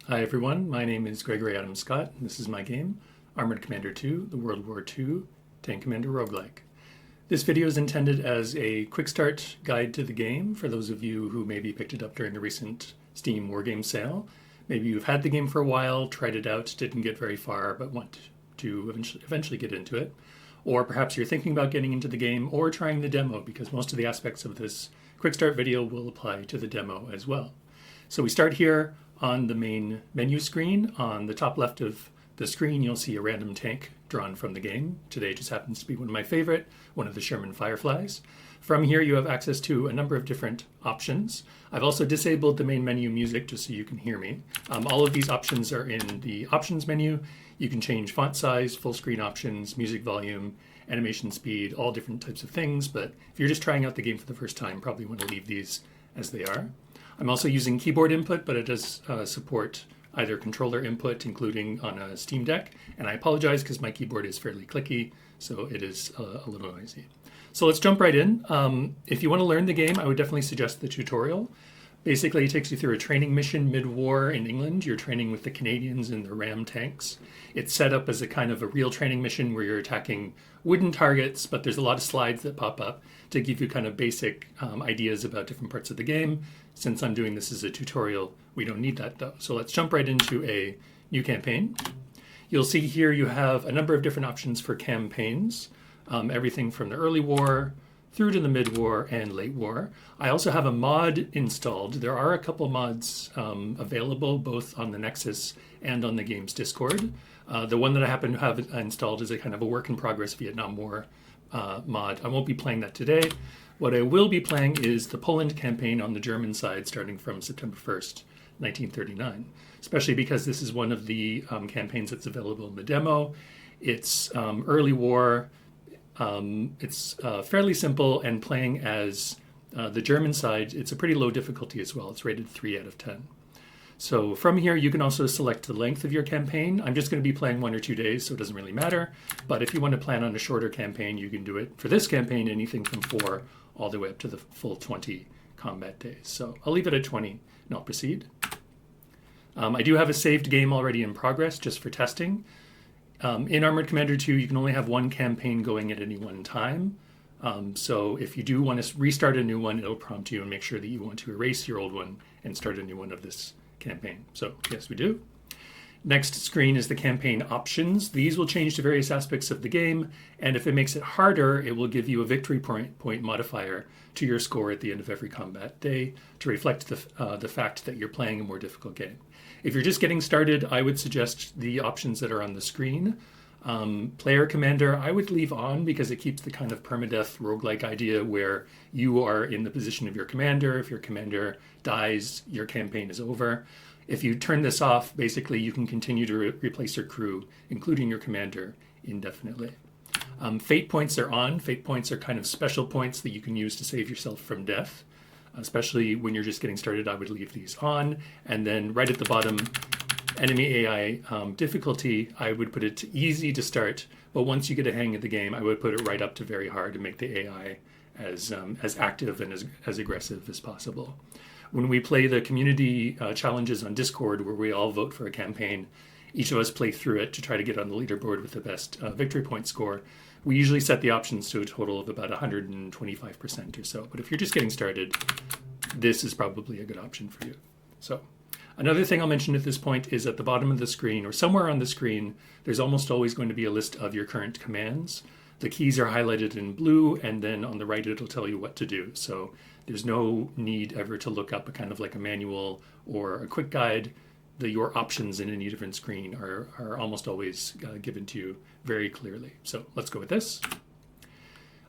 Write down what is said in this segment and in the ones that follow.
Hi everyone, my name is Gregory Adam Scott, and this is my game, Armored Commander 2, the World War II Tank Commander Roguelike. This video is intended as a quick start guide to the game for those of you who maybe picked it up during the recent Steam Wargame sale. Maybe you've had the game for a while, tried it out, didn't get very far, but want to eventually get into it. Or perhaps you're thinking about getting into the game or trying the demo, because most of the aspects of this quick start video will apply to the demo as well. So we start here on the main menu screen. On the top left of the screen, you'll see a random tank drawn from the game. Today just happens to be one of my favorite, one of the Sherman Fireflies. From here, you have access to a number of different options. I've also disabled the main menu music just so you can hear me. All of these options are in the options menu. You can change font size, full screen options, music volume, animation speed, all different types of things. But if you're just trying out the game for the first time, probably want to leave these as they are. I'm also using keyboard input, but it does support either controller input, including on a Steam Deck. And I apologize because my keyboard is fairly clicky, so it is a little noisy. So let's jump right in. If you want to learn the game, I would definitely suggest the tutorial. Basically, it takes you through a training mission mid-war in England. You're training with the Canadians in the Ram tanks. It's set up as a kind of a real training mission where you're attacking wooden targets, but there's a lot of slides that pop up to give you kind of basic ideas about different parts of the game. Since I'm doing this as a tutorial, we don't need that though. So let's jump right into a new campaign. You'll see here you have a number of different options for campaigns, everything from the early war through to the mid-war and late war. I also have a mod installed. There are a couple mods available both on the Nexus and on the game's Discord. The one that I happen to have installed is a kind of a work in progress Vietnam War mod. I won't be playing that today. What I will be playing is the Poland campaign on the German side starting from September 1st, 1939, especially because this is one of the campaigns that's available in the demo. It's early war. It's fairly simple, and playing as the German side, it's a pretty low difficulty as well. It's rated 3 out of 10. So from here, you can also select the length of your campaign. I'm just going to be playing 1 or 2 days, so it doesn't really matter. But if you want to plan on a shorter campaign, you can do it for this campaign, anything from 4 all the way up to the full 20 combat days. So I'll leave it at 20 and I'll proceed. I do have a saved game already in progress just for testing. In Armored Commander 2, you can only have one campaign going at any one time. So if you do want to restart a new one, it'll prompt you and make sure that you want to erase your old one and start a new one of this campaign. So yes, we do. Next screen is the campaign options. These will change to various aspects of the game, and if it makes it harder, it will give you a victory point modifier to your score at the end of every combat day to reflect the fact that you're playing a more difficult game. If you're just getting started, I would suggest the options that are on the screen. Player Commander, I would leave on because it keeps the kind of permadeath roguelike idea where you are in the position of your commander. If your commander dies, your campaign is over. If you turn this off, basically you can continue to replace your crew, including your commander, indefinitely. Fate points are on. Fate points are kind of special points that you can use to save yourself from death. Especially when you're just getting started, I would leave these on. And then right at the bottom, enemy AI difficulty, I would put it to easy to start. But once you get a hang of the game, I would put it right up to very hard to make the AI as active and as aggressive as possible. When we play the community challenges on Discord, where we all vote for a campaign, each of us play through it to try to get on the leaderboard with the best victory point score. We usually set the options to a total of about 125% or so. But if you're just getting started, this is probably a good option for you. So another thing I'll mention at this point is at the bottom of the screen, or somewhere on the screen, there's almost always going to be a list of your current commands. The keys are highlighted in blue, and then on the right, it'll tell you what to do. So there's no need ever to look up a kind of like a manual or a quick guide. Your options in any different screen are almost always given to you very clearly. So let's go with this.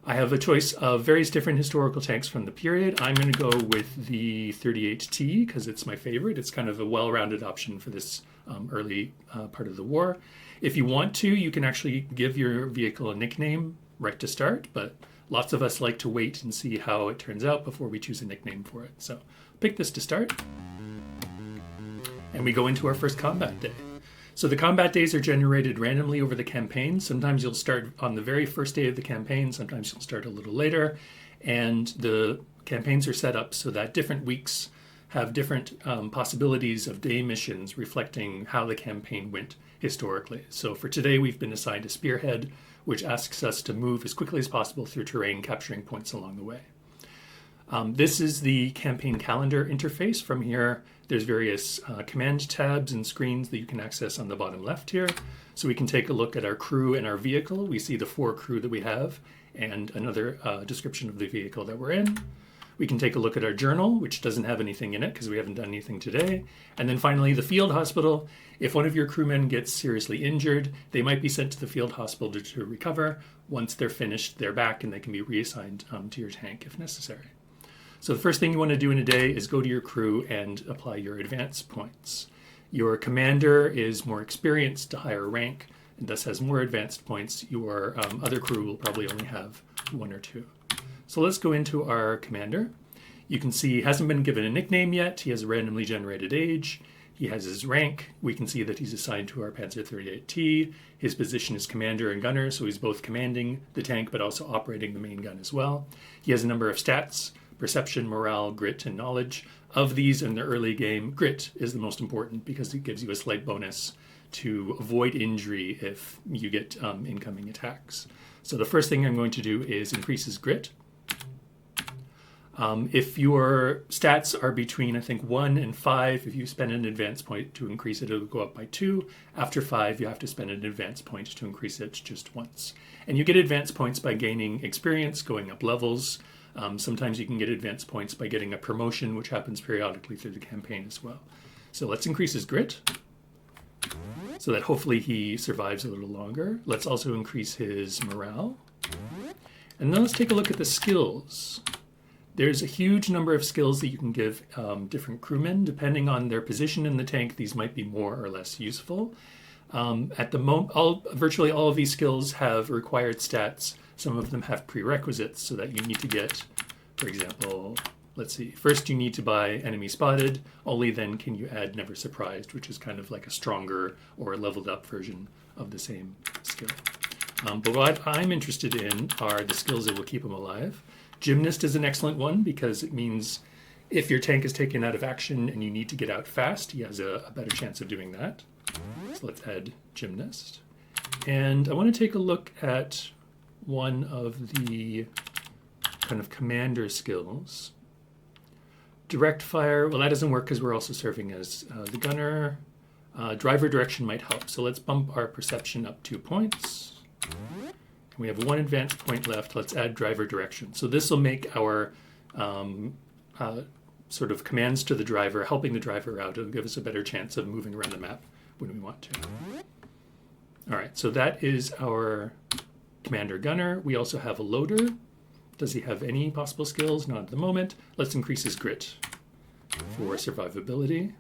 I have a choice of various different historical tanks from the period. I'm going to go with the 38T because it's my favorite. It's kind of a well-rounded option for this early part of the war. If you want to, you can actually give your vehicle a nickname right to start, but lots of us like to wait and see how it turns out before we choose a nickname for it. So pick this to start. And we go into our first combat day. So the combat days are generated randomly over the campaign. Sometimes you'll start on the very first day of the campaign. Sometimes you'll start a little later. And the campaigns are set up so that different weeks have different possibilities of day missions reflecting how the campaign went historically. So for today, we've been assigned a spearhead, which asks us to move as quickly as possible through terrain, capturing points along the way. This is the campaign calendar interface. From here, there's various command tabs and screens that you can access on the bottom left here. So we can take a look at our crew and our vehicle. We see the 4 crew that we have and another description of the vehicle that we're in. We can take a look at our journal, which doesn't have anything in it because we haven't done anything today. And then finally, the field hospital. If one of your crewmen gets seriously injured, they might be sent to the field hospital to recover. Once they're finished, they're back and they can be reassigned to your tank if necessary. So the first thing you want to do in a day is go to your crew and apply your advance points. Your commander is more experienced, a higher rank, and thus has more advanced points. Your other crew will probably only have 1 or 2. So let's go into our commander. You can see he hasn't been given a nickname yet. He has a randomly generated age. He has his rank. We can see that he's assigned to our Panzer 38T. His position is commander and gunner, so he's both commanding the tank but also operating the main gun as well. He has a number of stats: perception, morale, grit, and knowledge. Of these in the early game, grit is the most important because it gives you a slight bonus to avoid injury if you get incoming attacks. So the first thing I'm going to do is increase his grit. If your stats are between, I think, 1 and 5, if you spend an advance point to increase it, it'll go up by 2. After 5, you have to spend an advance point to increase it just once. And you get advance points by gaining experience, going up levels. Sometimes you can get advance points by getting a promotion, which happens periodically through the campaign as well. So let's increase his grit so that hopefully he survives a little longer. Let's also increase his morale. And then let's take a look at the skills. There's a huge number of skills that you can give different crewmen. Depending on their position in the tank, these might be more or less useful. At the moment, virtually all of these skills have required stats. Some of them have prerequisites so that you need to get, for example, let's see, first you need to buy enemy spotted, only then can you add never surprised, which is kind of like a stronger or leveled up version of the same skill. But what I'm interested in are the skills that will keep him alive. Gymnast is an excellent one because it means if your tank is taken out of action and you need to get out fast, he has a better chance of doing that. So let's add Gymnast. And I want to take a look at one of the kind of commander skills. Direct fire, well, that doesn't work because we're also serving as the gunner. Driver direction might help. So let's bump our perception up 2 points. We have 1 advance point left. Let's add driver direction. So this will make our sort of commands to the driver, helping the driver out. It'll give us a better chance of moving around the map when we want to. All right, so that is our commander gunner. We also have a loader. Does he have any possible skills? Not at the moment. Let's increase his grit for survivability.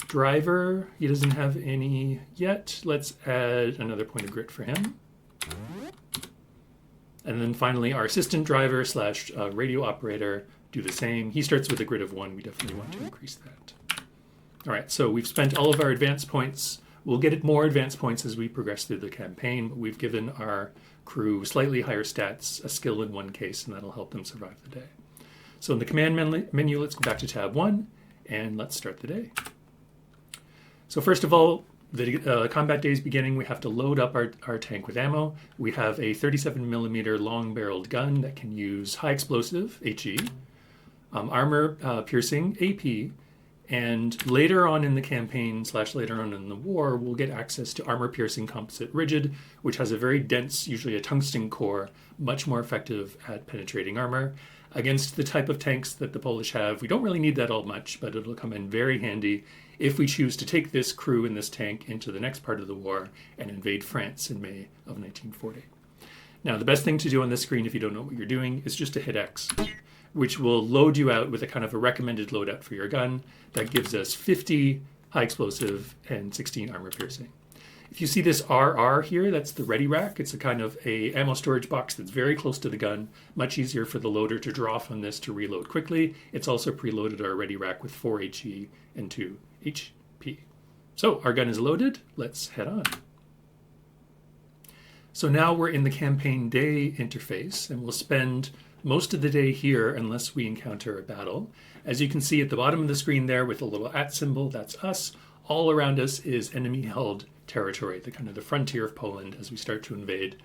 Driver, he doesn't have any yet. Let's add another point of grit for him. And then finally, our assistant driver slash radio operator do the same. He starts with a grit of 1. We definitely want to increase that. All right, so we've spent all of our advance points. We'll get more advance points as we progress through the campaign, but we've given our crew slightly higher stats, a skill in one case, and that'll help them survive the day. So in the command menu, let's go back to tab 1, and let's start the day. So first of all, the combat day is beginning. We have to load up our tank with ammo. We have a 37mm long-barreled gun that can use high explosive, HE, armor piercing, AP, and later on in the campaign / later on in the war, we'll get access to armor piercing composite rigid, which has a very dense, usually a tungsten core, much more effective at penetrating armor. Against the type of tanks that the Polish have, we don't really need that all much, but it'll come in very handy if we choose to take this crew and this tank into the next part of the war and invade France in May of 1940. Now, the best thing to do on this screen if you don't know what you're doing is just to hit X, which will load you out with a kind of a recommended loadout for your gun that gives us 50 high explosive and 16 armor piercing. If you see this RR here, that's the ready rack. It's a kind of a ammo storage box that's very close to the gun, much easier for the loader to draw from this to reload quickly. It's also preloaded our ready rack with 4 HE and 2 HP. So our gun is loaded. Let's head on. So now we're in the campaign day interface, and we'll spend most of the day here unless we encounter a battle. As you can see at the bottom of the screen there with a little @ symbol, that's us. All around us is enemy-held territory, the kind of the frontier of Poland as we start to invade.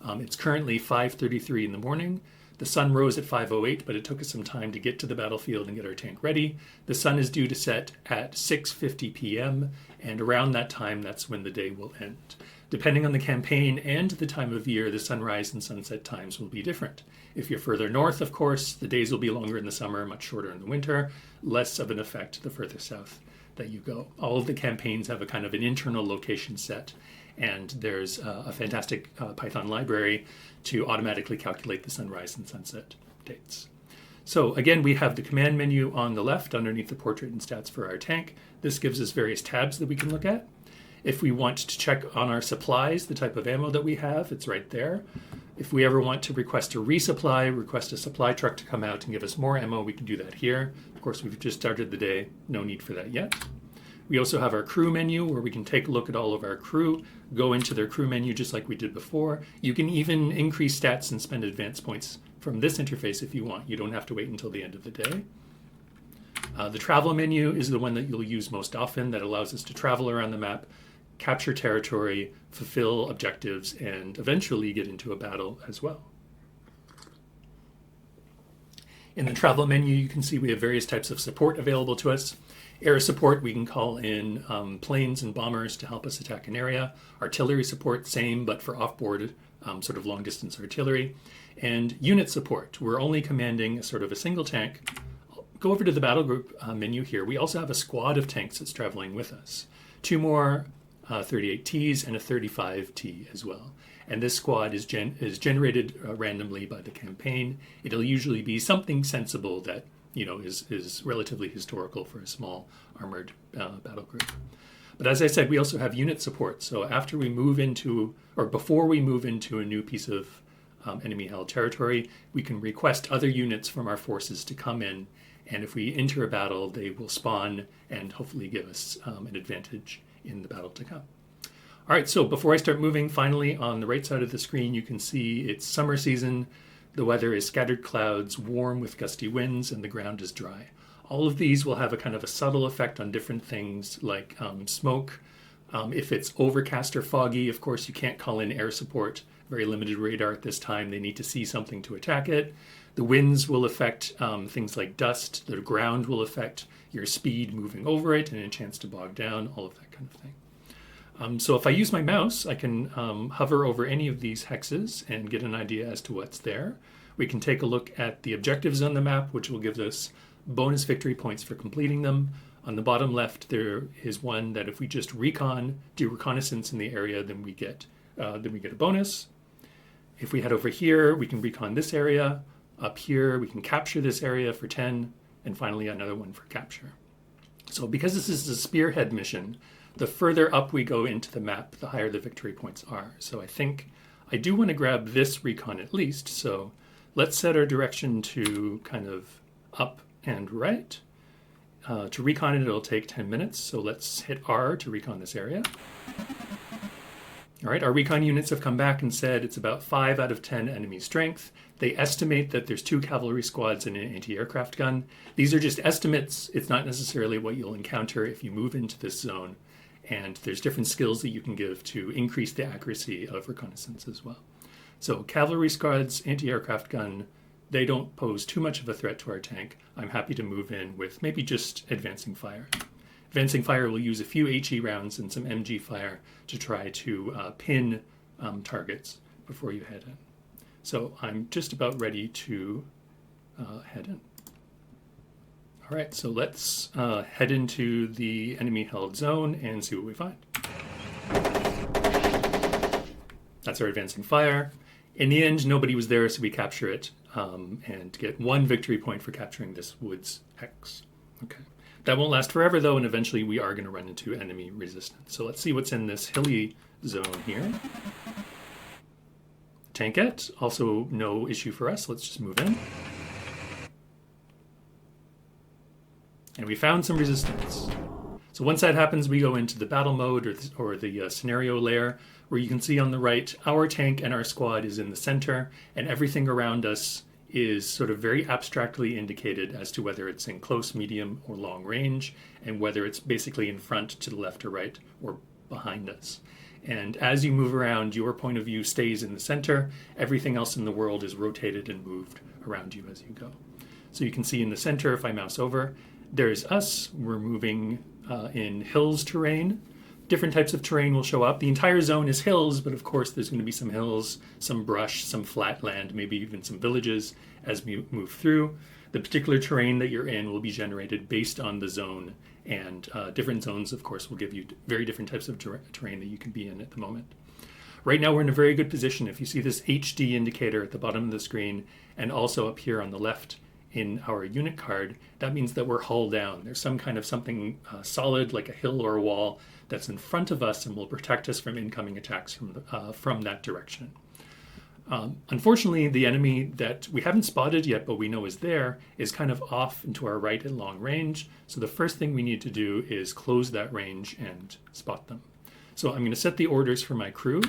It's currently 5:33 in the morning. The sun rose at 5:08, but it took us some time to get to the battlefield and get our tank ready. The sun is due to set at 6:50 p.m., and around that time, that's when the day will end. Depending on the campaign and the time of year, the sunrise and sunset times will be different. If you're further north, of course, the days will be longer in the summer, much shorter in the winter, less of an effect the further south that you go. All of the campaigns have a kind of an internal location set, and there's a fantastic Python library to automatically calculate the sunrise and sunset dates. So again, we have the command menu on the left underneath the portrait and stats for our tank. This gives us various tabs that we can look at. If we want to check on our supplies, the type of ammo that we have, it's right there. If we ever want to request a resupply, request a supply truck to come out and give us more ammo, we can do that here. Of course, we've just started the day, no need for that yet. We also have our crew menu where we can take a look at all of our crew, go into their crew menu just like we did before. You can even increase stats and spend advance points from this interface if you want. You don't have to wait until the end of the day. The travel menu is the one that you'll use most often, that allows us to travel around the map, capture territory, fulfill objectives, and eventually get into a battle as well. In the travel menu, you can see we have various types of support available to us. Air support, we can call in planes and bombers to help us attack an area. Artillery support, same, but for off-board, sort of long-distance artillery. And unit support, we're only commanding sort of a single tank. Go over to the battle group menu here. We also have a squad of tanks that's traveling with us. 2 more 38Ts and a 35T as well. And this squad is generated randomly by the campaign. It'll usually be something sensible that is relatively historical for a small armored battle group. But as I said, we also have unit support. So after we move into, or before we move into a new piece of enemy-held territory, we can request other units from our forces to come in. And if we enter a battle, they will spawn and hopefully give us an advantage in the battle to come. All right, so before I start moving, finally, on the right side of the screen, you can see it's summer season. The weather is scattered clouds, warm with gusty winds, and the ground is dry. All of these will have a kind of a subtle effect on different things like smoke. If it's overcast or foggy, of course, you can't call in air support. Very limited radar at this time. They need to see something to attack it. The winds will affect things like dust. The ground will affect your speed moving over it and a chance to bog down, all of that kind of thing. So if I use my mouse, I can hover over any of these hexes and get an idea as to what's there. We can take a look at the objectives on the map, which will give us bonus victory points for completing them. On the bottom left, there is one that if we just do reconnaissance in the area, then we get a bonus. If we head over here, we can recon this area. Up here, we can capture this area for 10, and finally another one for capture. So because this is a spearhead mission, the further up we go into the map, the higher the victory points are. So I think I do want to grab this recon at least. So let's set our direction to kind of up and right. To recon it, it'll take 10 minutes. So let's hit R to recon this area. All right, our recon units have come back and said it's about 5 out of 10 enemy strength. They estimate that there's 2 cavalry squads and an anti-aircraft gun. These are just estimates. It's not necessarily what you'll encounter if you move into this zone. And there's different skills that you can give to increase the accuracy of reconnaissance as well. So cavalry squads, anti-aircraft gun, they don't pose too much of a threat to our tank. I'm happy to move in with maybe just advancing fire. Advancing fire will use a few HE rounds and some MG fire to try to pin targets before you head in. So I'm just about ready to head in. All right, so let's head into the enemy-held zone and see what we find. That's our advancing fire. In the end, nobody was there, so we capture it and get 1 victory point for capturing this woods hex. Okay. That won't last forever, though, and eventually we are going to run into enemy resistance. So let's see what's in this hilly zone here. Tankette, also no issue for us. Let's just move in. And we found some resistance. So once that happens, we go into the battle mode or the scenario layer, where you can see on the right, our tank and our squad is in the center, and everything around us is sort of very abstractly indicated as to whether it's in close, medium, or long range, and whether it's basically in front, to the left or right, or behind us. And as you move around, your point of view stays in the center. Everything else in the world is rotated and moved around you as you go. So you can see in the center, if I mouse over, there's us. We're moving in hills terrain. Different types of terrain will show up. The entire zone is hills, but of course there's going to be some hills, some brush, some flat land, maybe even some villages as we move through. The particular terrain that you're in will be generated based on the zone, and different zones, of course, will give you very different types of terrain that you can be in at the moment. Right now we're in a very good position. If you see this HD indicator at the bottom of the screen, and also up here on the left in our unit card, that means that we're hull down. There's some kind of something solid, like a hill or a wall, that's in front of us and will protect us from incoming attacks from that direction. Unfortunately, the enemy that we haven't spotted yet, but we know is there, is kind of off and to our right at long range. So the first thing we need to do is close that range and spot them. So I'm going to set the orders for my crew.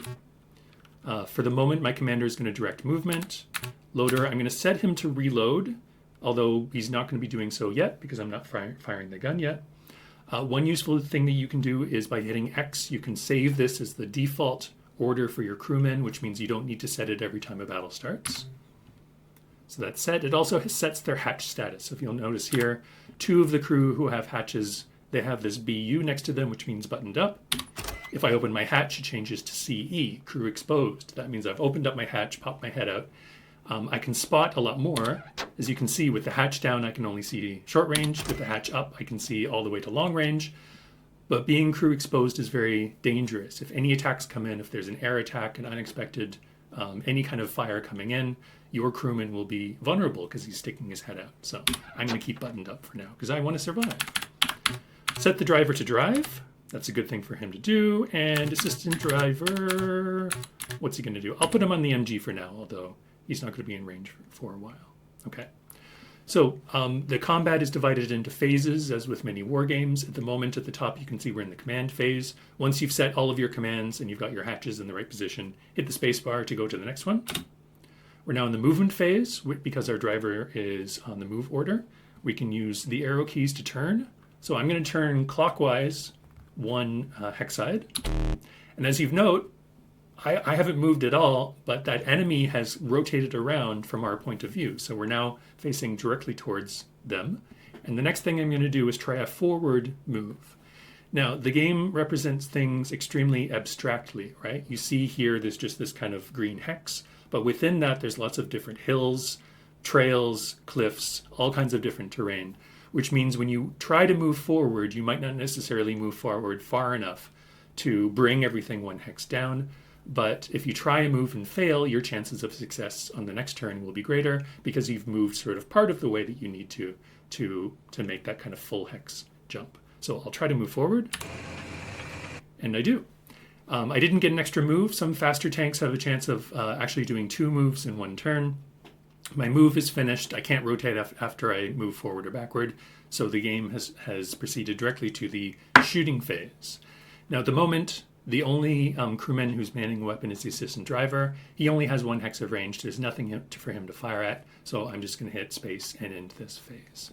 For the moment, my commander is going to direct movement. Loader, I'm going to set him to reload, although he's not going to be doing so yet because I'm not firing the gun yet. One useful thing that you can do is by hitting X, you can save this as the default order for your crewmen, which means you don't need to set it every time a battle starts. So that's set. It also sets their hatch status. If you'll notice here, 2 of the crew who have hatches, they have this BU next to them, which means buttoned up. If I open my hatch, it changes to CE, crew exposed. That means I've opened up my hatch, popped my head out. I can spot a lot more. As you can see, with the hatch down, I can only see short range. With the hatch up, I can see all the way to long range. But being crew exposed is very dangerous. If any attacks come in, if there's an air attack, an unexpected, any kind of fire coming in, your crewman will be vulnerable because he's sticking his head out. So I'm going to keep buttoned up for now because I want to survive. Set the driver to drive. That's a good thing for him to do. And assistant driver, what's he going to do? I'll put him on the MG for now, although he's not going to be in range for a while. Okay. So the combat is divided into phases, as with many war games. At the moment, at the top, you can see we're in the command phase. Once you've set all of your commands and you've got your hatches in the right position, hit the space bar to go to the next one. We're now in the movement phase. Because our driver is on the move order, we can use the arrow keys to turn. So I'm going to turn clockwise 1 hex side. And as you've noted, I haven't moved at all, but that enemy has rotated around from our point of view. So we're now facing directly towards them. And the next thing I'm going to do is try a forward move. Now, the game represents things extremely abstractly, right? You see here, there's just this kind of green hex, but within that, there's lots of different hills, trails, cliffs, all kinds of different terrain, which means when you try to move forward, you might not necessarily move forward far enough to bring everything 1 hex down. But if you try a move and fail, your chances of success on the next turn will be greater because you've moved sort of part of the way that you need to make that kind of full hex jump. So I'll try to move forward, and I do. I didn't get an extra move. Some faster tanks have a chance of actually doing 2 moves in 1 turn. My move is finished. I can't rotate after I move forward or backward, so the game has proceeded directly to the shooting phase. Now at the moment, the only crewman who's manning the weapon is the assistant driver. He only has 1 hex of range. There's nothing for him to fire at, so I'm just going to hit space and end this phase.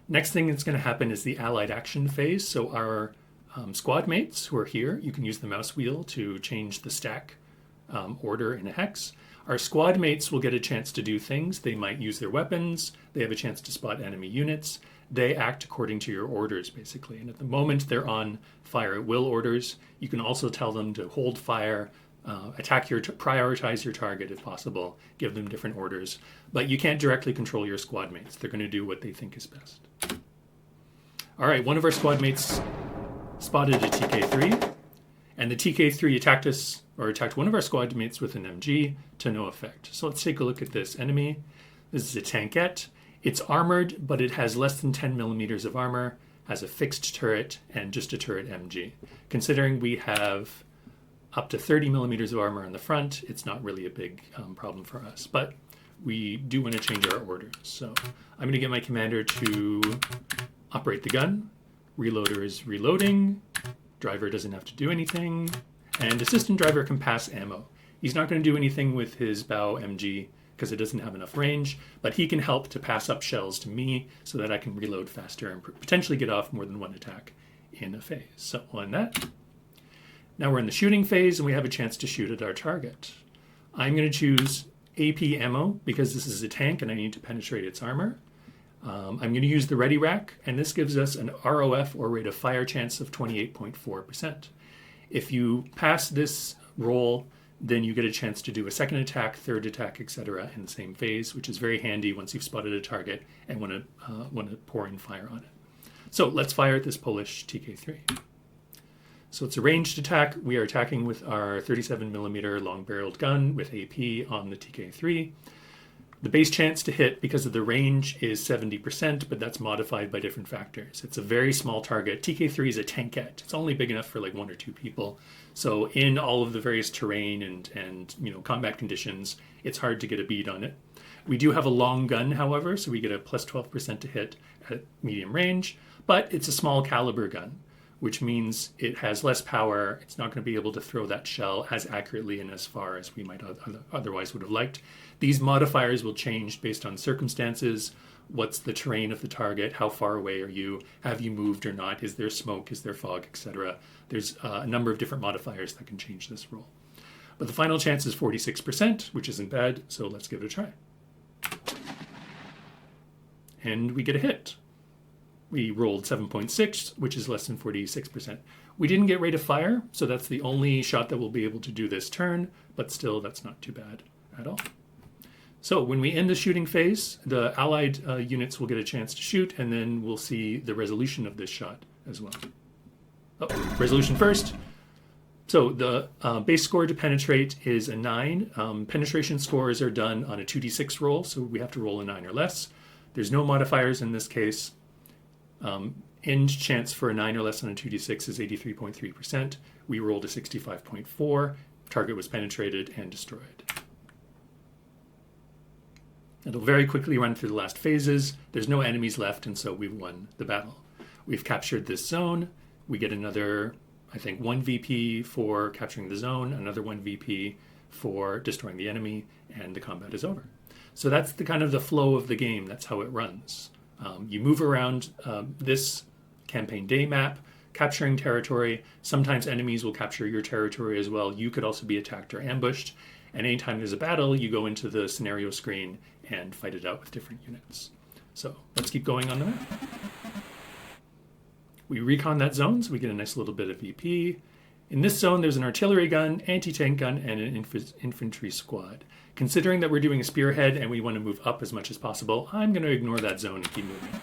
Next thing that's going to happen is the allied action phase. So our squad mates who are here, you can use the mouse wheel to change the stack order in a hex. Our squad mates will get a chance to do things. They might use their weapons. They have a chance to spot enemy units. They act according to your orders, basically. And at the moment, they're on fire at will orders. You can also tell them to hold fire, prioritize your target if possible, give them different orders. But you can't directly control your squad mates. They're going to do what they think is best. All right, one of our squad mates spotted a TK3, and the TK3 attacked one of our squad mates with an MG to no effect. So let's take a look at this enemy. This is a tankette. It's armored, but it has less than 10 millimeters of armor, has a fixed turret, and just a turret MG. Considering we have up to 30 millimeters of armor on the front, it's not really a big problem for us. But we do want to change our orders. So I'm going to get my commander to operate the gun. Reloader is reloading. Driver doesn't have to do anything. And assistant driver can pass ammo. He's not going to do anything with his bow MG because it doesn't have enough range, but he can help to pass up shells to me so that I can reload faster and potentially get off more than one attack in a phase. So on that. Now we're in the shooting phase and we have a chance to shoot at our target. I'm going to choose AP ammo because this is a tank and I need to penetrate its armor. I'm going to use the ready rack, and this gives us an ROF, or rate of fire, chance of 28.4%. If you pass this roll, then you get a chance to do a second attack, third attack, etc. in the same phase, which is very handy once you've spotted a target and want to pour in fire on it. So let's fire at this Polish TK3. So it's a ranged attack. We are attacking with our 37mm long-barreled gun with AP on the TK3. The base chance to hit because of the range is 70%, but that's modified by different factors. It's a very small target. TK3 is a tankette. It's only big enough for like 1 or 2 people. So in all of the various terrain and combat conditions, it's hard to get a bead on it. We do have a long gun, however, so we get a plus 12% to hit at medium range, but it's a small caliber gun, which means it has less power. It's not going to be able to throw that shell as accurately and as far as we might otherwise would have liked. These modifiers will change based on circumstances. What's the terrain of the target? How far away are you? Have you moved or not? Is there smoke? Is there fog, etc.? There's a number of different modifiers that can change this roll. But the final chance is 46%, which isn't bad, so let's give it a try. And we get a hit. We rolled 7.6, which is less than 46%. We didn't get rate of fire, so that's the only shot that we'll be able to do this turn, but still that's not too bad at all. So when we end the shooting phase, the allied units will get a chance to shoot, and then we'll see the resolution of this shot as well. Oh, resolution first. So the base score to penetrate is a 9. Penetration scores are done on a 2d6 roll, so we have to roll a 9 or less. There's no modifiers in this case. End chance for a 9 or less on a 2d6 is 83.3%. We rolled a 65.4. Target was penetrated and destroyed. It'll very quickly run through the last phases. There's no enemies left, and so we've won the battle. We've captured this zone. We get another, I think, 1 VP for capturing the zone, another 1 VP for destroying the enemy, and the combat is over. So that's the kind of the flow of the game. That's how it runs. You move around this campaign day map, capturing territory. Sometimes enemies will capture your territory as well. You could also be attacked or ambushed. And anytime there's a battle, you go into the scenario screen and fight it out with different units. So let's keep going on the map. We recon that zone, so we get a nice little bit of VP. In this zone, there's an artillery gun, anti-tank gun, and an infantry squad. Considering that we're doing a spearhead and we want to move up as much as possible, I'm going to ignore that zone and keep moving.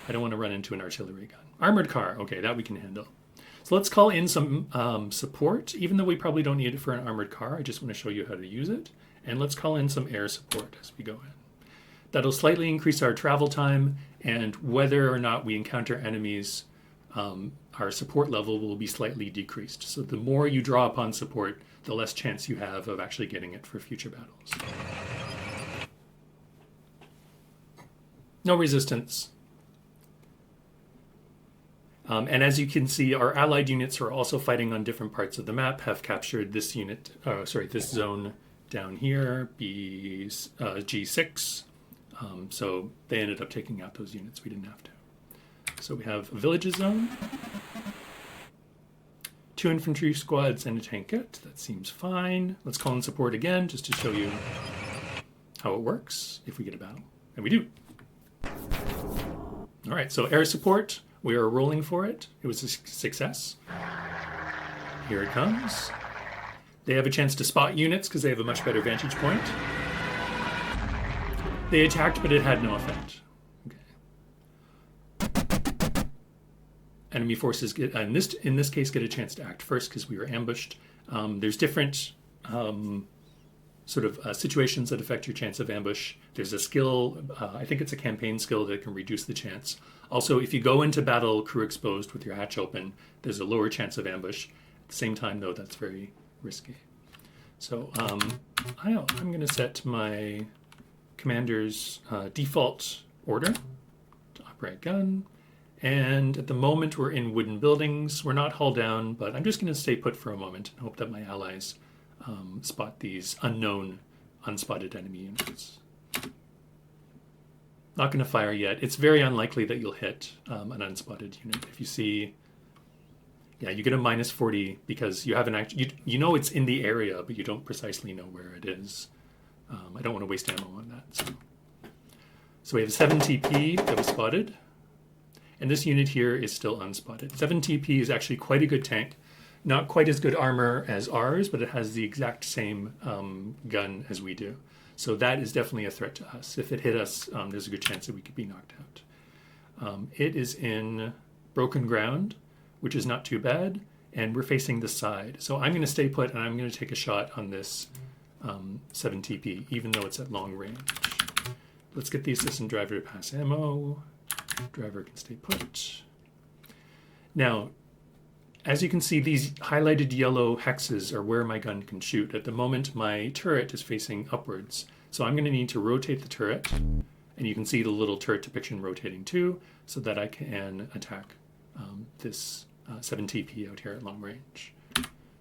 I don't want to run into an artillery gun. Armored car, okay, that we can handle. So let's call in some support, even though we probably don't need it for an armored car. I just want to show you how to use it. And let's call in some air support as we go in. That'll slightly increase our travel time, and whether or not we encounter enemies, our support level will be slightly decreased. So the more you draw upon support, the less chance you have of actually getting it for future battles. No resistance. And as you can see, our allied units who are also fighting on different parts of the map have captured this unit, this zone down here, G6. So they ended up taking out those units. We didn't have to. So we have a villages zone, 2 infantry squads, and a tankette. That seems fine. Let's call in support again, just to show you how it works if we get a battle. And we do. All right, so air support. We are rolling for it. It was a success. Here it comes. They have a chance to spot units because they have a much better vantage point. They attacked, but it had no effect. Okay. Enemy forces get, in this case, get a chance to act first because we were ambushed. There's different situations that affect your chance of ambush. There's a skill, I think it's a campaign skill that can reduce the chance. Also, if you go into battle crew exposed with your hatch open, there's a lower chance of ambush. At the same time, though, that's very risky. So I'm going to set my commander's default order to operate gun. And at the moment, we're in wooden buildings. We're not hull down, but I'm just going to stay put for a moment and hope that my allies spot these unknown unspotted enemy units. Not going to fire yet. It's very unlikely that you'll hit an unspotted unit. If you see, yeah, you get a -40 because you haven't actually, you know it's in the area, but you don't precisely know where it is. I don't want to waste ammo on that. So we have 7 TP that was spotted. And this unit here is still unspotted. 7 TP is actually quite a good tank. Not quite as good armor as ours, but it has the exact same gun as we do. So that is definitely a threat to us. If it hit us, there's a good chance that we could be knocked out. It is in broken ground, which is not too bad, and we're facing the side. So I'm going to stay put, and I'm going to take a shot on this 7 TP, even though it's at long range. Let's get the assistant driver to pass ammo. Driver can stay put. Now, as you can see, these highlighted yellow hexes are where my gun can shoot. At the moment, my turret is facing upwards. So I'm going to need to rotate the turret. And you can see the little turret depiction rotating too, so that I can attack this 7 TP out here at long range.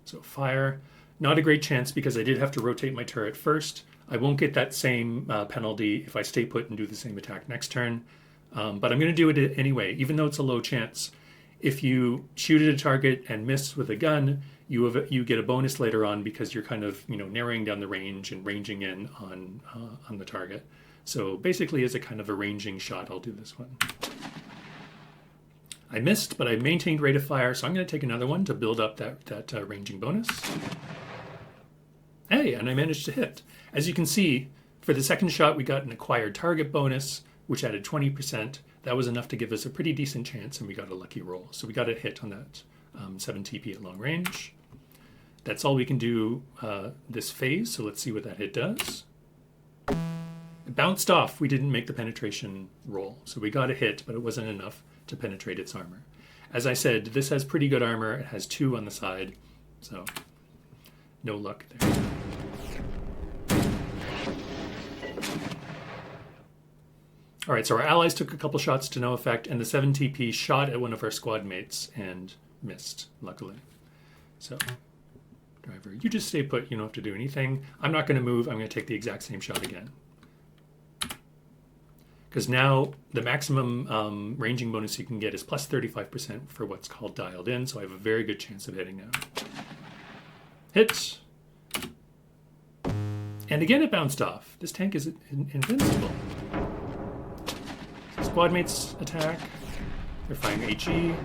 So fire. Not a great chance because I did have to rotate my turret first. I won't get that same penalty if I stay put and do the same attack next turn. But I'm going to do it anyway, even though it's a low chance. If you shoot at a target and miss with a gun, you get a bonus later on because you're kind of narrowing down the range and ranging in on the target. So basically, as a kind of a ranging shot, I'll do this one. I missed, but I maintained rate of fire, so I'm going to take another one to build up that ranging bonus. Hey, and I managed to hit. As you can see, for the second shot, we got an acquired target bonus, which added 20%. That was enough to give us a pretty decent chance, and we got a lucky roll. So we got a hit on that 7 TP at long range. That's all we can do this phase, so let's see what that hit does. It bounced off. We didn't make the penetration roll, so we got a hit, but it wasn't enough to penetrate its armor. As I said, this has pretty good armor. It has 2 on the side, so no luck there. All right, so our allies took a couple shots to no effect, and the 7 TP shot at one of our squad mates and missed, luckily. So, driver, you just stay put. You don't have to do anything. I'm not going to move. I'm going to take the exact same shot again. Because now the maximum ranging bonus you can get is plus 35% for what's called dialed in, so I have a very good chance of hitting now. Hit. And again it bounced off. This tank is invincible. Squad mates attack. They're firing HE.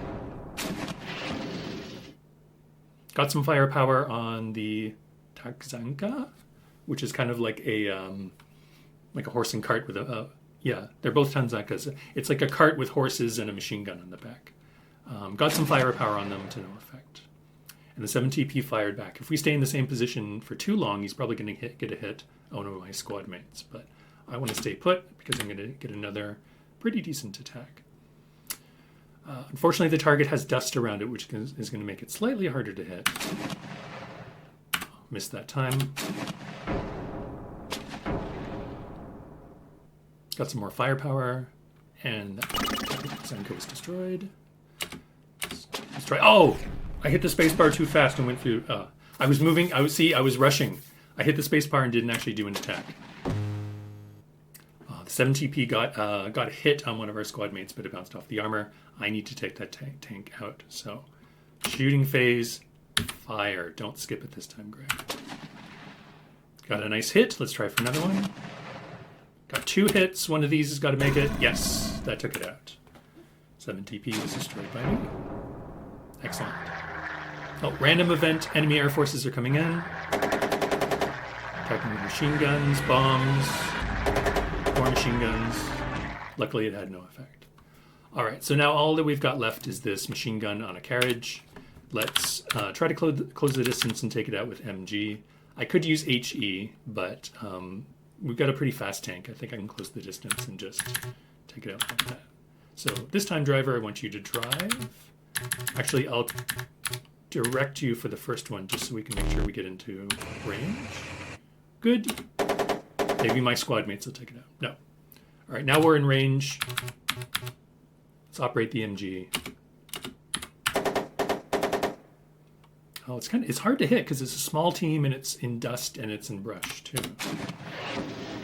Got some firepower on the Takzanka, which is kind of like a horse and cart with a yeah, they're both Tanzankas. It's like a cart with horses and a machine gun on the back. Got some firepower on them to no effect. And the 7 TP fired back. If we stay in the same position for too long, he's probably going to get a hit on one of my squad mates. But I want to stay put because I'm going to get another pretty decent attack. Unfortunately, the target has dust around it, which is going to make it slightly harder to hit. Missed that time. Got some more firepower, and Zenko was destroyed. Oh! I hit the spacebar too fast and went through. I was moving. I was rushing. I hit the spacebar and didn't actually do an attack. The 7 TP got a hit on one of our squad mates, but it bounced off the armor. I need to take that tank out. So, shooting phase, fire. Don't skip it this time, Greg. Got a nice hit. Let's try for another one. Got 2 hits. One of these has got to make it. Yes, that took it out. 7 TP was destroyed by me. Excellent. Oh, random event. Enemy air forces are coming in. Attacking with machine guns, bombs, more machine guns. Luckily, it had no effect. All right, so now all that we've got left is this machine gun on a carriage. Let's try to close the distance and take it out with MG. I could use HE, but we've got a pretty fast tank. I think I can close the distance and just take it out like that. So this time, driver, I want you to drive. Actually, I'll direct you for the first one just so we can make sure we get into range. Good. Maybe my squad mates will take it out. No. All right, now we're in range. Let's operate the MG. Oh, it's hard to hit because it's a small team and it's in dust and it's in brush too.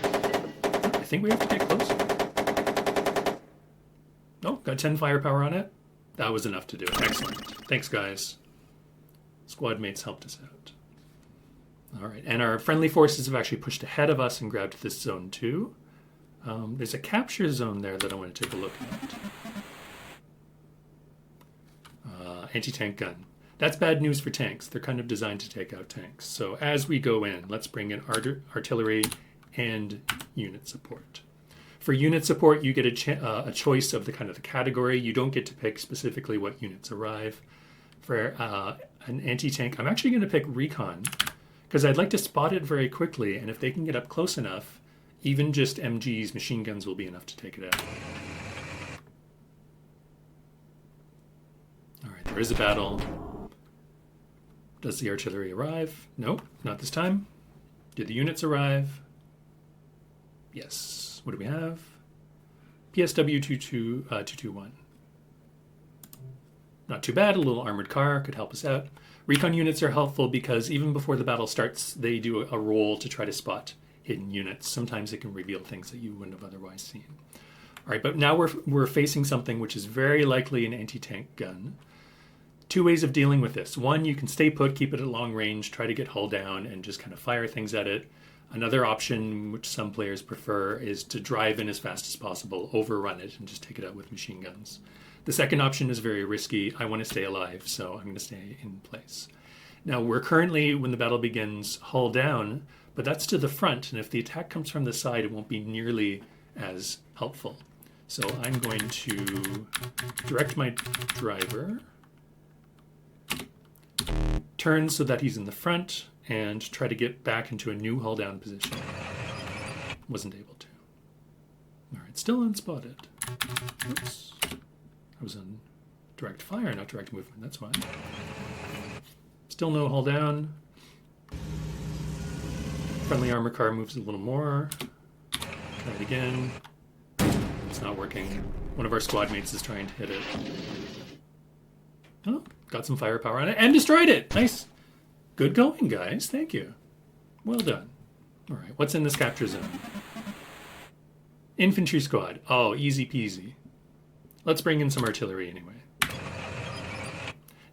I think we have to get closer. Oh, got 10 firepower on it. That was enough to do it. Excellent. Thanks, guys. Squad mates helped us out. All right, and our friendly forces have actually pushed ahead of us and grabbed this zone too. There's a capture zone there that I want to take a look at. Anti-tank gun. That's bad news for tanks. They're kind of designed to take out tanks. So as we go in, let's bring in artillery and unit support. For unit support, you get a choice of the category. You don't get to pick specifically what units arrive. For an anti-tank, I'm actually going to pick recon because I'd like to spot it very quickly, and if they can get up close enough, even just MGs, machine guns, will be enough to take it out. All right, there is a battle. Does the artillery arrive? Nope, not this time. Did the units arrive? Yes. What do we have? PSW 221. Not too bad. A little armored car could help us out. Recon units are helpful because even before the battle starts, they do a roll to try to spot hidden units. Sometimes it can reveal things that you wouldn't have otherwise seen. All right, but now we're facing something which is very likely an anti-tank gun. Two ways of dealing with this. One, you can stay put, keep it at long range, try to get hull down, and just kind of fire things at it. Another option, which some players prefer, is to drive in as fast as possible, overrun it, and just take it out with machine guns. The second option is very risky. I want to stay alive, so I'm going to stay in place. Now, we're currently, when the battle begins, hull down, but that's to the front, and if the attack comes from the side, it won't be nearly as helpful. So I'm going to direct my driver, turn so that he's in the front, and try to get back into a new hull down position. Wasn't able to. All right, still unspotted. Oops. I was on direct fire, not direct movement, that's why. Still no hull down. Friendly armor car moves a little more. Try it again. It's not working. One of our squad mates is trying to hit it. Oh, got some firepower on it and destroyed it. Nice. Good going, guys. Thank you. Well done. All right, what's in this capture zone? Infantry squad. Oh, easy peasy. Let's bring in some artillery anyway.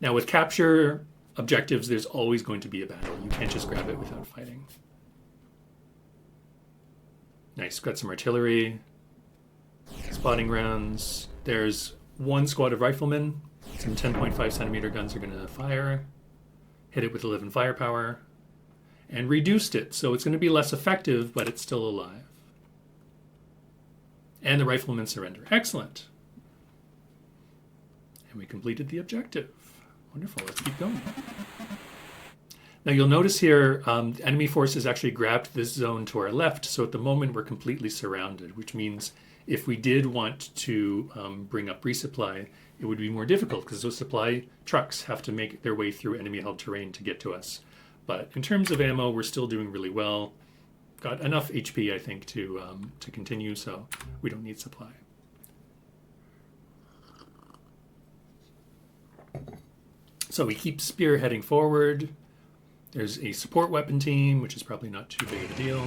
Now with capture objectives, there's always going to be a battle. You can't just grab it without fighting. Nice, got some artillery. Spotting rounds. There's one squad of riflemen. Some 10.5 centimeter guns are going to fire. Hit it with 11 firepower. And reduced it, so it's going to be less effective, but it's still alive. And the riflemen surrender. Excellent. And we completed the objective. Wonderful, let's keep going. Now you'll notice here, enemy forces actually grabbed this zone to our left, so at the moment we're completely surrounded, which means if we did want to bring up resupply, it would be more difficult because those supply trucks have to make their way through enemy-held terrain to get to us. But in terms of ammo, we're still doing really well. Got enough HP, I think, to continue, so we don't need supply. So we keep spearheading forward. There's a support weapon team, which is probably not too big of a deal.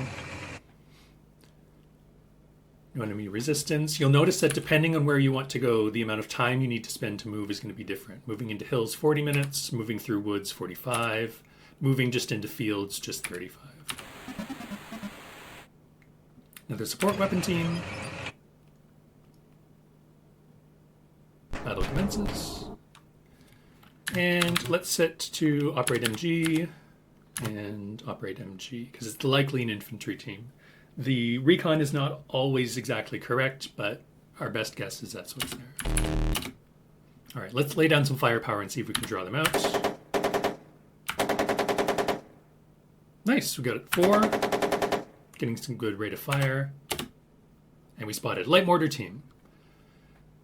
No enemy resistance. You'll notice that depending on where you want to go, the amount of time you need to spend to move is going to be different. Moving into hills, 40 minutes. Moving through woods, 45. Moving just into fields, just 35. Another support weapon team. Battle commences. And let's set to operate MG and operate MG, because it's likely an infantry team. The recon is not always exactly correct, but our best guess is that's what's there. All right, let's lay down some firepower and see if we can draw them out. Nice, we got it 4. Getting some good rate of fire. And we spotted light mortar team.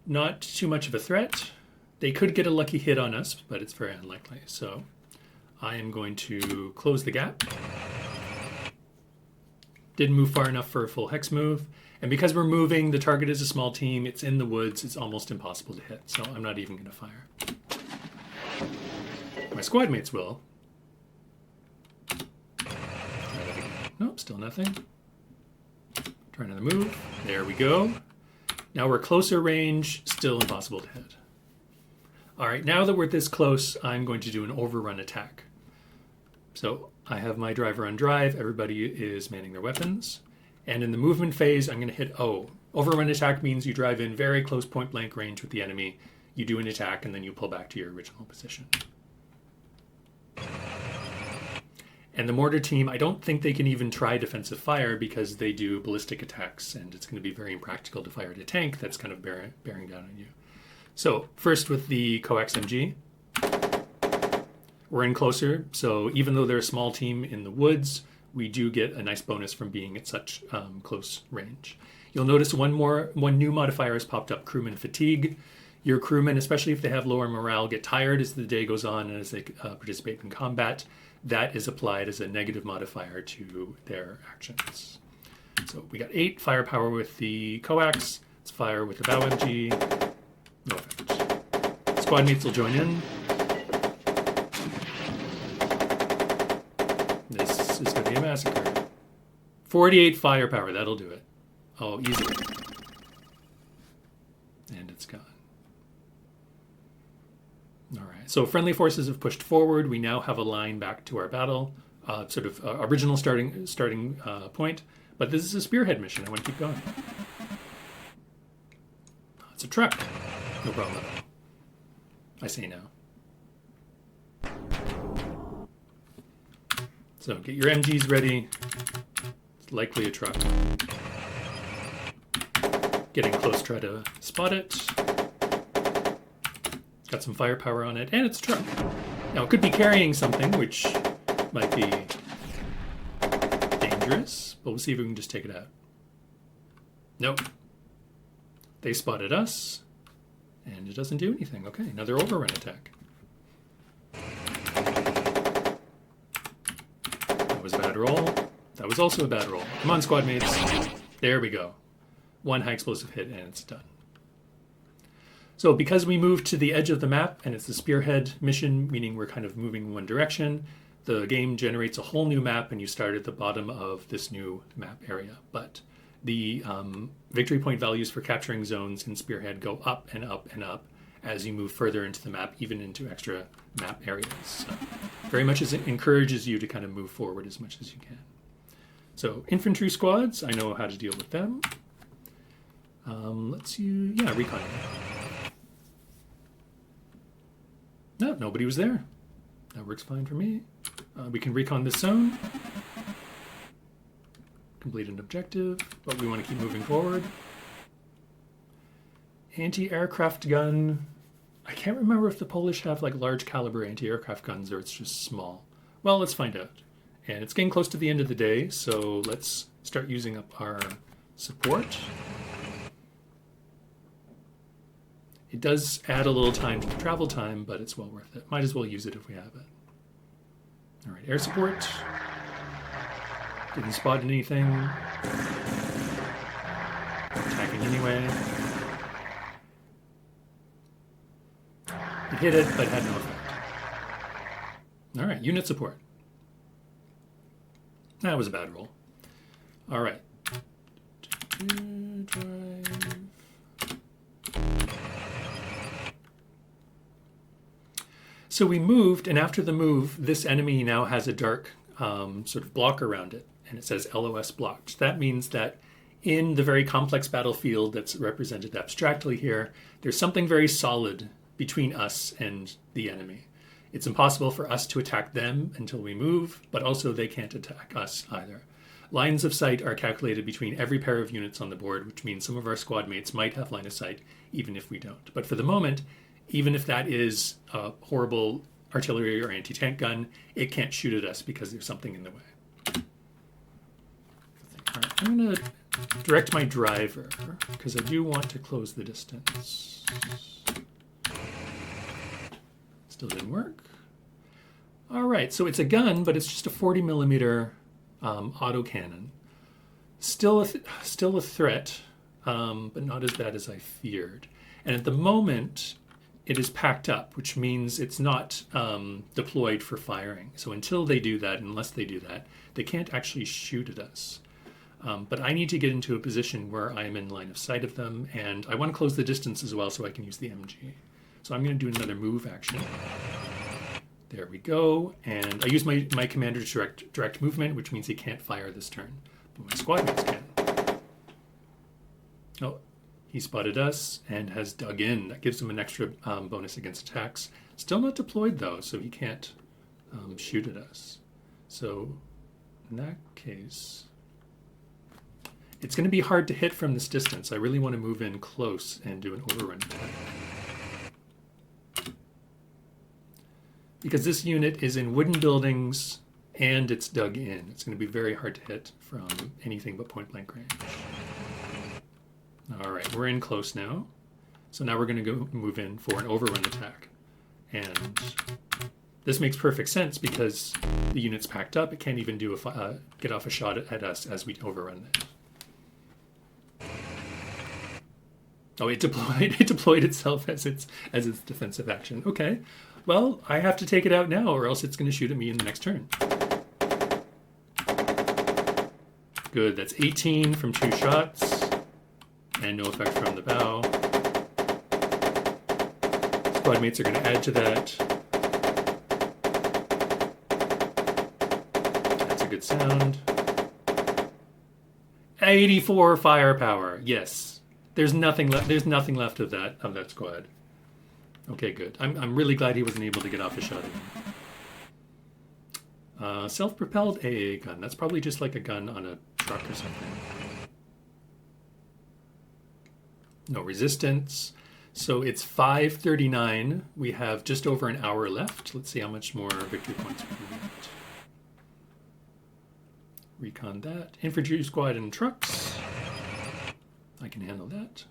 Not too much of a threat. They could get a lucky hit on us, but it's very unlikely. So I am going to close the gap. Didn't move far enough for a full hex move. And because we're moving, the target is a small team. It's in the woods. It's almost impossible to hit. So I'm not even going to fire. My squad mates will. Nope, still nothing. Try another move. There we go. Now we're closer range, still impossible to hit. All right, now that we're this close, I'm going to do an overrun attack. So I have my driver on drive. Everybody is manning their weapons. And in the movement phase, I'm going to hit O. Overrun attack means you drive in very close point blank range with the enemy. You do an attack, and then you pull back to your original position. And the mortar team, I don't think they can even try defensive fire because they do ballistic attacks, and it's going to be very impractical to fire at a tank that's kind of bearing down on you. So first with the coax MG, we're in closer. So even though they're a small team in the woods, we do get a nice bonus from being at such close range. You'll notice one new modifier has popped up, crewman fatigue. Your crewmen, especially if they have lower morale, get tired as the day goes on and as they participate in combat. That is applied as a negative modifier to their actions. So we got 8 firepower with the coax. Let's fire with the bow MG. No effect. Squad mates will join in. This is going to be a massacre. 48 firepower, that'll do it. Oh, easy. And it's gone. All right, so friendly forces have pushed forward. We now have a line back to our battle, original starting point. But this is a spearhead mission. I want to keep going. It's a truck. No problem. I say no. So get your MGs ready. It's likely a truck. Getting close, try to spot it. Got some firepower on it, and it's a truck. Now, it could be carrying something, which might be dangerous, but we'll see if we can just take it out. Nope. They spotted us, and it doesn't do anything. Okay, another overrun attack. That was a bad roll. That was also a bad roll. Come on, squad mates. There we go. One high explosive hit, and it's done. So because we moved to the edge of the map, and it's a spearhead mission, meaning we're kind of moving in one direction, the game generates a whole new map, and you start at the bottom of this new map area. But the victory point values for capturing zones in spearhead go up and up and up as you move further into the map, even into extra map areas. So very much as it encourages you to kind of move forward as much as you can. So infantry squads, I know how to deal with them. Recon. No, nobody was there. That works fine for me. We can recon this zone. Complete an objective, but we want to keep moving forward. Anti-aircraft gun. I can't remember if the Polish have like large caliber anti-aircraft guns or it's just small. Well, let's find out. And it's getting close to the end of the day, so let's start using up our support. It does add a little time to the travel time, but it's well worth it. Might as well use it if we have it. All right, air support. Didn't spot anything. Attacking anyway. It hit it, but had no effect. All right, unit support. That was a bad roll. All right. Drive. So we moved, and after the move, this enemy now has a dark sort of block around it, and it says LOS blocked. That means that in the very complex battlefield that's represented abstractly here, there's something very solid between us and the enemy. It's impossible for us to attack them until we move, but also they can't attack us either. Lines of sight are calculated between every pair of units on the board, which means some of our squad mates might have line of sight, even if we don't. But for the moment, even if that is a horrible artillery or anti-tank gun, it can't shoot at us because there's something in the way. All right, I'm going to direct my driver because I do want to close the distance. Still didn't work. All right, so it's a gun, but it's just a 40 millimeter autocannon. Still a threat, but not as bad as I feared. And at the moment, it is packed up, which means it's not deployed for firing. So until they do that, unless they do that, they can't actually shoot at us. But I need to get into a position where I'm in line of sight of them, and I want to close the distance as well so I can use the MG. So I'm going to do another move action. There we go, and I use my commander's direct movement, which means he can't fire this turn, but my squad mates can. Oh, he spotted us and has dug in. That gives him an extra bonus against attacks. Still not deployed though, so he can't shoot at us. So in that case, it's going to be hard to hit from this distance. I really want to move in close and do an overrun attack. Because this unit is in wooden buildings and it's dug in. It's going to be very hard to hit from anything but point blank range. All right, we're in close now. So now we're going to go move in for an overrun attack. And this makes perfect sense because the unit's packed up. It can't even do get off a shot at us as we overrun it. Oh, it deployed itself as its defensive action. Okay. Well, I have to take it out now or else it's going to shoot at me in the next turn. Good, that's 18 from 2 shots. And no effect from the bow. Squad mates are going to add to that. That's a good sound. 84 firepower. Yes. There's nothing left. There's nothing left of that squad. Okay, good. I'm really glad he wasn't able to get off a shot again. Self-propelled AA gun. That's probably just like a gun on a truck or something. No resistance. So it's 5:39. We have just over an hour left. Let's see how much more victory points we can get. Recon that. Infantry squad and trucks. I can handle that.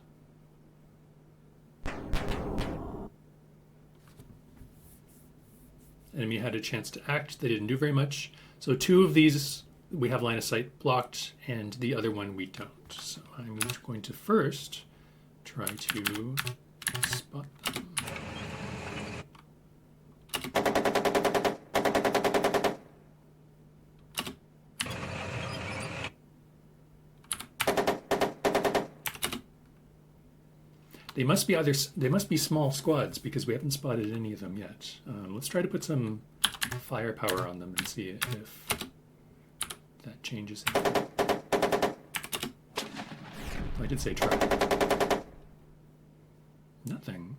Enemy had a chance to act. They didn't do very much. So 2 of these we have line of sight blocked, and the other one we don't. So I'm going to first try to spot them. They must be small squads because we haven't spotted any of them yet. Let's try to put some firepower on them and see if that changes anything. I did say try. Nothing.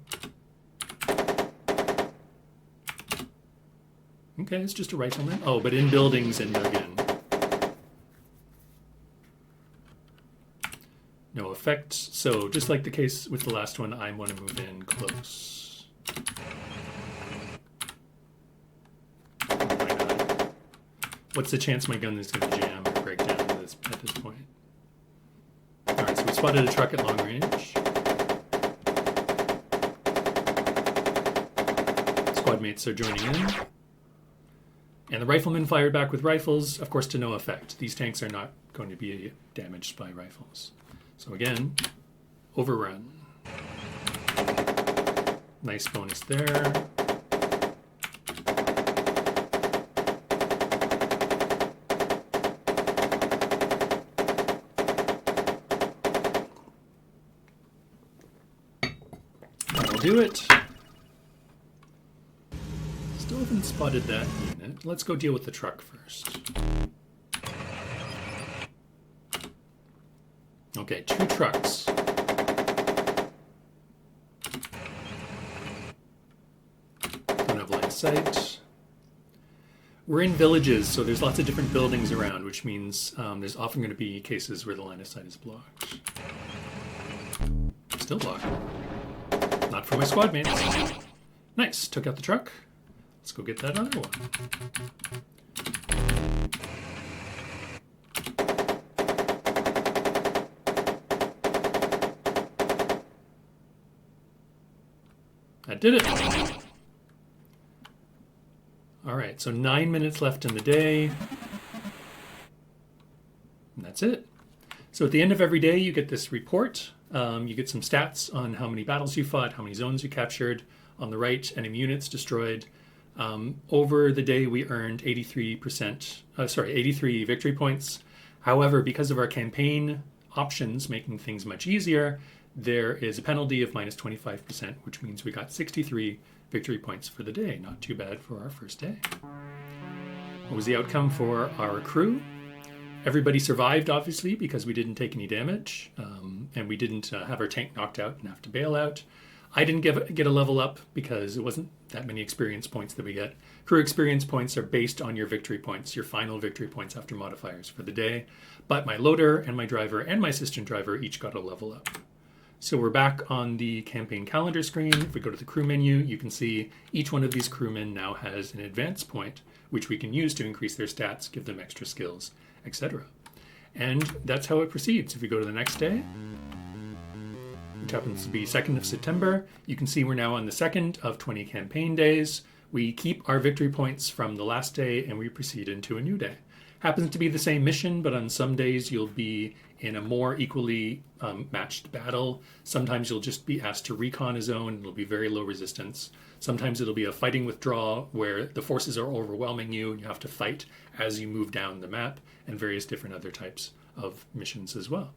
Okay, it's just a rifleman. Oh, but in buildings and dug in. No effect. So just like the case with the last one, I want to move in close. Why not? What's the chance my gun is going to jam or break down at this point? All right, so we spotted a truck at long range. Squad mates are joining in. And the riflemen fired back with rifles, of course, to no effect. These tanks are not going to be damaged by rifles. So again, overrun. Nice bonus there. That'll do it. Still haven't spotted that unit. Let's go deal with the truck first. Okay, 2 trucks. Don't have line of sight. We're in villages, so there's lots of different buildings around, which means there's often going to be cases where the line of sight is blocked. Still blocked. Not for my squad mates. Nice, took out the truck. Let's go get that other one. That did it. All right, so 9 minutes left in the day. And that's it. So at the end of every day, you get this report. You get some stats on how many battles you fought, how many zones you captured. On the right, enemy units destroyed. Over the day, we earned 83 victory points. However, because of our campaign options making things much easier, there is a penalty of minus 25%, which means we got 63 victory points for the day. Not too bad for our first day. What was the outcome for our crew? Everybody survived, obviously, because we didn't take any damage, and we didn't have our tank knocked out and have to bail out. I didn't get a level up because it wasn't that many experience points that we get. Crew experience points are based on your victory points, your final victory points after modifiers for the day. But my loader and my driver and my assistant driver each got a level up. So we're back on the campaign calendar screen. If we go to the crew menu, you can see each one of these crewmen now has an advance point, which we can use to increase their stats, give them extra skills, etc. And that's how it proceeds. If we go to the next day, which happens to be 2nd of September, you can see we're now on the 2nd of 20 campaign days. We keep our victory points from the last day and we proceed into a new day. Happens to be the same mission, but on some days you'll be in a more equally matched battle. Sometimes you'll just be asked to recon a zone and it'll be very low resistance. Sometimes it'll be a fighting withdrawal where the forces are overwhelming you and you have to fight as you move down the map, and various different other types of missions as well.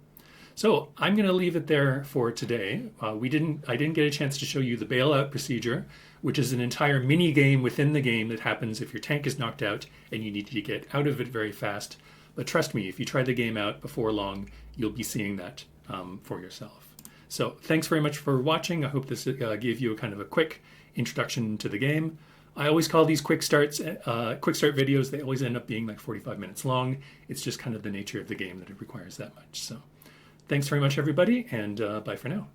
So I'm going to leave it there for today. I didn't get a chance to show you the bailout procedure, which is an entire mini game within the game that happens if your tank is knocked out and you need to get out of it very fast. But trust me, if you try the game out before long, you'll be seeing that for yourself. So thanks very much for watching. I hope this gave you a kind of a quick introduction to the game. I always call these quick start videos. They always end up being like 45 minutes long. It's just kind of the nature of the game that it requires that much. So thanks very much, everybody, and bye for now.